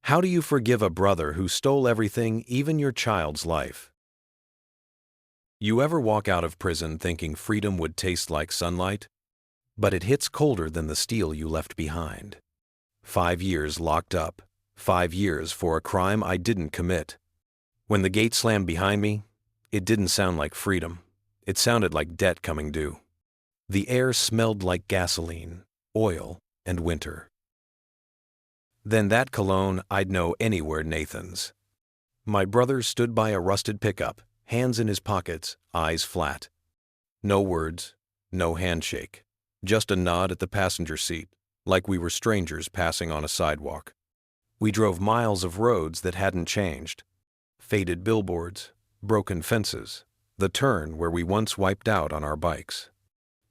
How do you forgive a brother who stole everything, even your child's life? You ever walk out of prison thinking freedom would taste like sunlight? But it hits colder than the steel you left behind. 5 years locked up. 5 years for a crime I didn't commit. When the gate slammed behind me, it didn't sound like freedom. It sounded like debt coming due. The air smelled like gasoline, oil, and winter. Then that cologne I'd know anywhere Nathan's. My brother stood by a rusted pickup, hands in his pockets, eyes flat. No words, no handshake, just a nod at the passenger seat, like we were strangers passing on a sidewalk. We drove miles of roads that hadn't changed. Faded billboards, broken fences, the turn where we once wiped out on our bikes.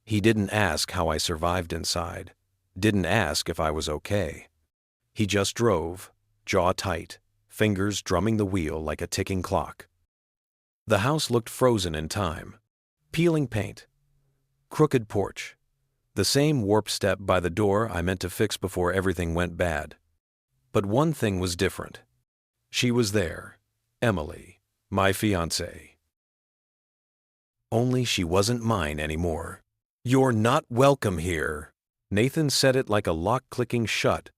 He didn't ask how I survived inside, didn't ask if I was okay. He just drove, jaw tight, fingers drumming the wheel like a ticking clock. The house looked frozen in time. Peeling paint, crooked porch, the same warped step by the door I meant to fix before everything went bad. But one thing was different. She was there, Emily, my fiancée. Only she wasn't mine anymore. "You're not welcome here." Nathan said it like a lock clicking shut.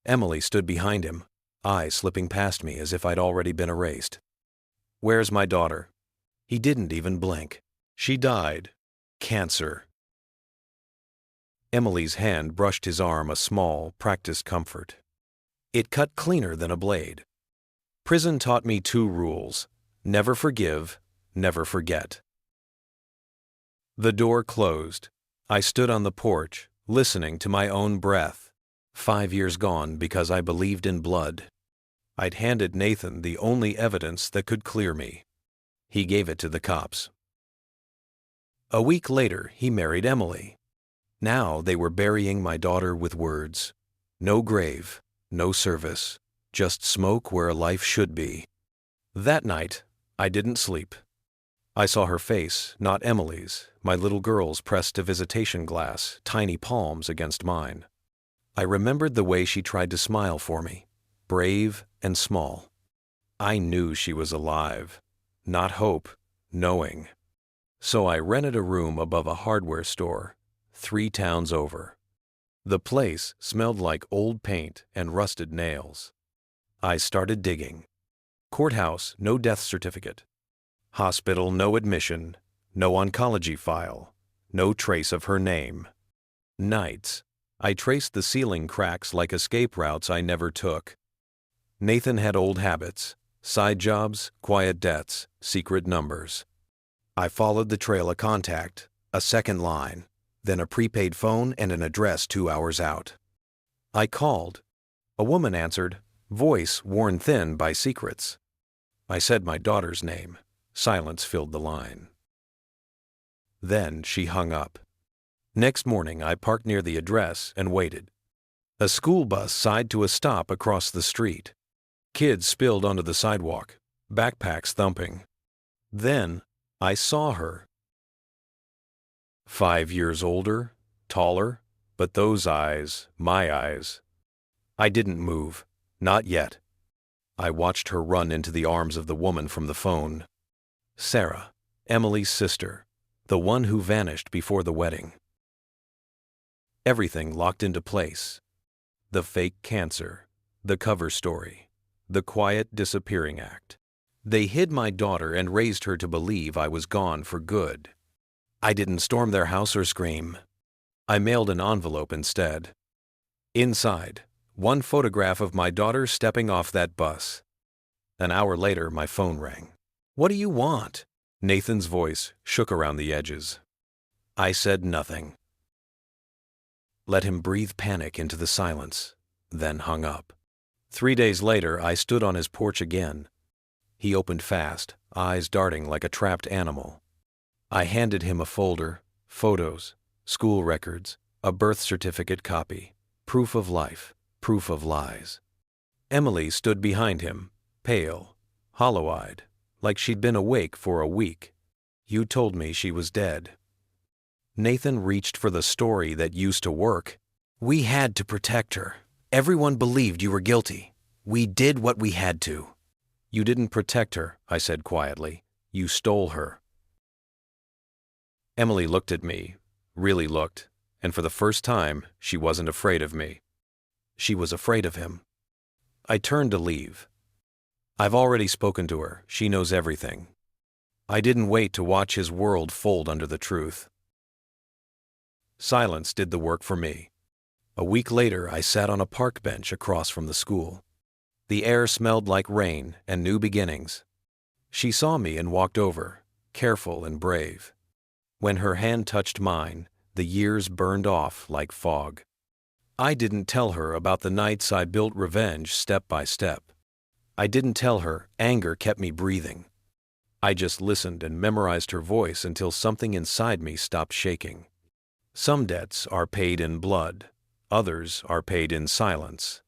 Emily stood behind him, eyes slipping past me as if I'd already been erased. "Where's my daughter?" He didn't even blink. "She died. Cancer." Emily's hand brushed his arm, a small, practiced comfort. It cut cleaner than a blade. Prison taught me 2 rules: never forgive, never forget. The door closed. I stood on the porch, listening to my own breath. 5 years gone because I believed in blood. I'd handed Nathan the only evidence that could clear me. He gave it to the cops. A week later, he married Emily. Now they were burying my daughter with words. No grave, no service, just smoke where a life should be. That night, I didn't sleep. I saw her face, not Emily's, my little girl's pressed to visitation glass, tiny palms against mine. I remembered the way she tried to smile for me, brave and small. I knew she was alive, not hope, knowing. So I rented a room above a hardware store, 3 towns over. The place smelled like old paint and rusted nails. I started digging. Courthouse, no death certificate. Hospital, no admission, no oncology file, no trace of her name. Nights, I traced the ceiling cracks like escape routes I never took. Nathan had old habits, side jobs, quiet debts, secret numbers. I followed the trail of contact, a second line, then a prepaid phone and an address 2 hours out. I called. A woman answered, voice worn thin by secrets. I said my daughter's name. Silence filled the line. Then she hung up. Next morning, I parked near the address and waited. A school bus sighed to a stop across the street. Kids spilled onto the sidewalk, backpacks thumping. Then I saw her. 5 years older, taller, but those eyes, my eyes. I didn't move, not yet. I watched her run into the arms of the woman from the phone. Sarah, Emily's sister, the one who vanished before the wedding. Everything locked into place. The fake cancer, the cover story, the quiet disappearing act. They hid my daughter and raised her to believe I was gone for good. I didn't storm their house or scream. I mailed an envelope instead. Inside, one photograph of my daughter stepping off that bus. An hour later, my phone rang. "What do you want?" Nathan's voice shook around the edges. I said nothing. Let him breathe panic into the silence, then hung up. 3 days later, I stood on his porch again. He opened fast, eyes darting like a trapped animal. I handed him a folder, photos, school records, a birth certificate copy, proof of life, proof of lies. Emily stood behind him, pale, hollow-eyed, like she'd been awake for a week. "You told me she was dead." Nathan reached for the story that used to work. "We had to protect her. Everyone believed you were guilty. We did what we had to. You didn't protect her, I said quietly. You stole her. Emily looked at me, really looked, and for the first time, she wasn't afraid of me. She was afraid of him. I turned to leave. I've already spoken to her. She knows everything. I didn't wait to watch his world fold under the truth. Silence did the work for me. A week later, I sat on a park bench across from the school. The air smelled like rain and new beginnings. She saw me and walked over, careful and brave. When her hand touched mine, the years burned off like fog. I didn't tell her about the nights I built revenge step by step. I didn't tell her anger kept me breathing. I just listened and memorized her voice until something inside me stopped shaking. Some debts are paid in blood, others are paid in silence.